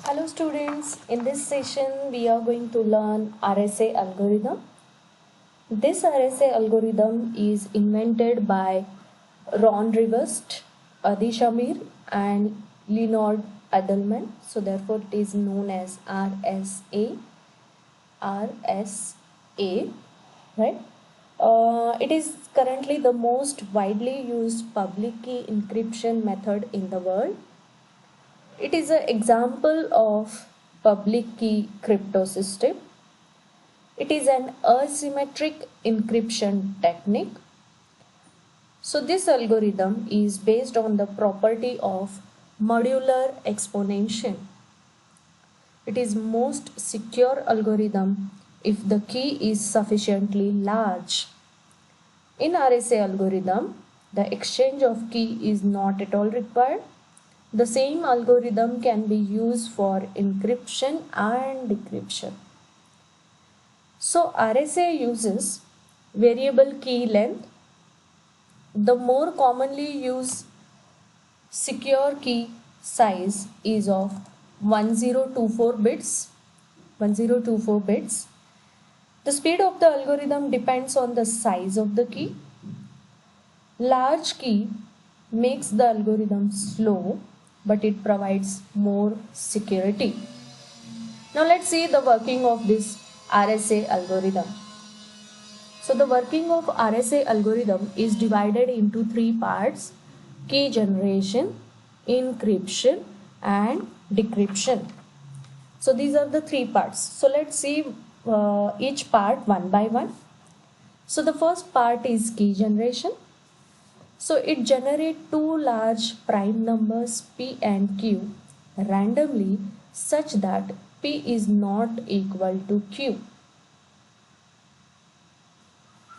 Hello students, in this session we are going to learn RSA algorithm. This RSA algorithm is invented by Ron Rivest, Adi Shamir and Leonard Edelman. So therefore it is known as RSA, right? It is currently the most widely used public key encryption method in the world. It is an example of public key crypto system. It is an asymmetric encryption technique. So this algorithm is based on the property of modular exponentiation. It is most secure algorithm if the key is sufficiently large. In RSA algorithm, the exchange of key is not at all required. The same algorithm can be used for encryption and decryption. So RSA uses variable key length. The more commonly used secure key size is of 1024 bits. 1024 bits. The speed of the algorithm depends on the size of the key. Large key makes the algorithm slow, but it provides more security. Now let's see the working of this RSA algorithm. So the working of RSA algorithm is divided into three parts: key generation, encryption and decryption. So these are the three parts. So let's see each part one by one. So the first part is key generation. So it generates two large prime numbers P and Q randomly such that P is not equal to Q.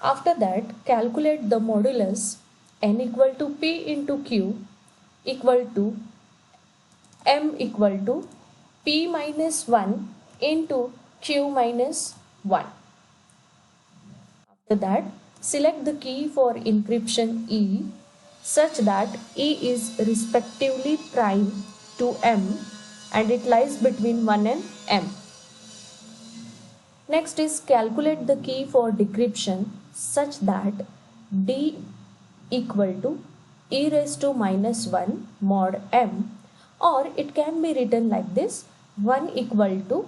After that, calculate the modulus n equal to P into Q equal to M equal to P minus 1 into Q minus 1. After that, select the key for encryption E such that E is respectively prime to M and it lies between 1 and M. Next is calculate the key for decryption such that D equal to E raised to minus 1 mod M, or it can be written like this: 1 equal to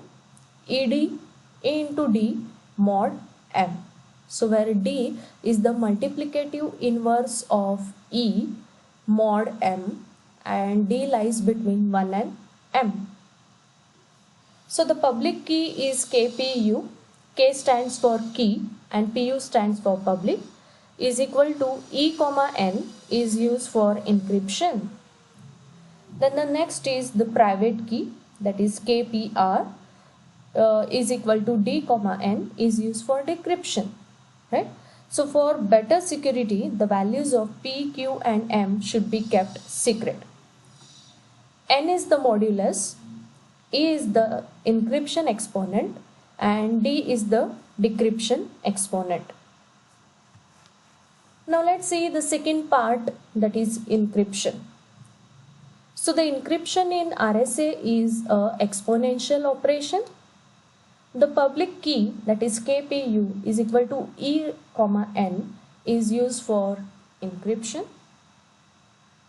ED into D mod M. So where D is the multiplicative inverse of E mod M and D lies between 1 and M. So the public key is KPU. K stands for key and PU stands for public, is equal to E comma N is used for encryption. Then the next is the private key, that is KPR, is equal to D comma N is used for decryption, right? So for better security, the values of P, Q and M should be kept secret. N is the modulus, E is the encryption exponent and D is the decryption exponent. Now let's see the second part, that is encryption. So the encryption in RSA is a exponential operation. The public key, that is KPU, is equal to E comma N is used for encryption.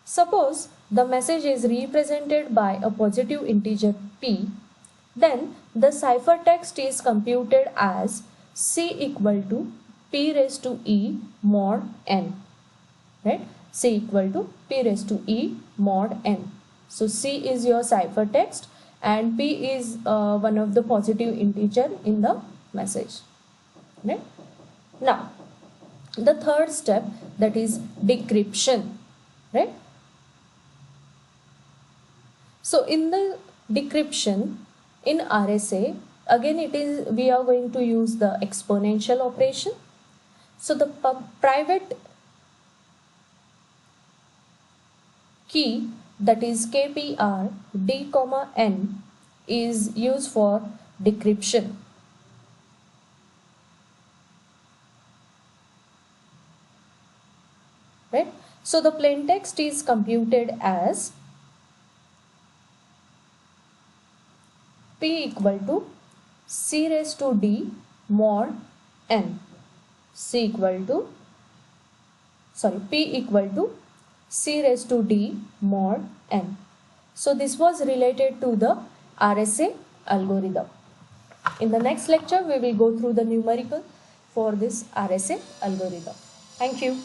Suppose the message is represented by a positive integer P, then the ciphertext is computed as C equal to P raised to E mod N, right? C equal to P raised to E mod N. So C is your ciphertext and P is one of the positive integer in the message, right? Now the third step, that is decryption, right? So in the decryption in RSA, again we are going to use the exponential operation. So the private key, that is KPR D comma N is used for decryption. Right? So the plaintext is computed as P equal to C raised to D mod N. P equal to C raised to D mod N. So this was related to the RSA algorithm. In the next lecture, we will go through the numerical for this RSA algorithm. Thank you.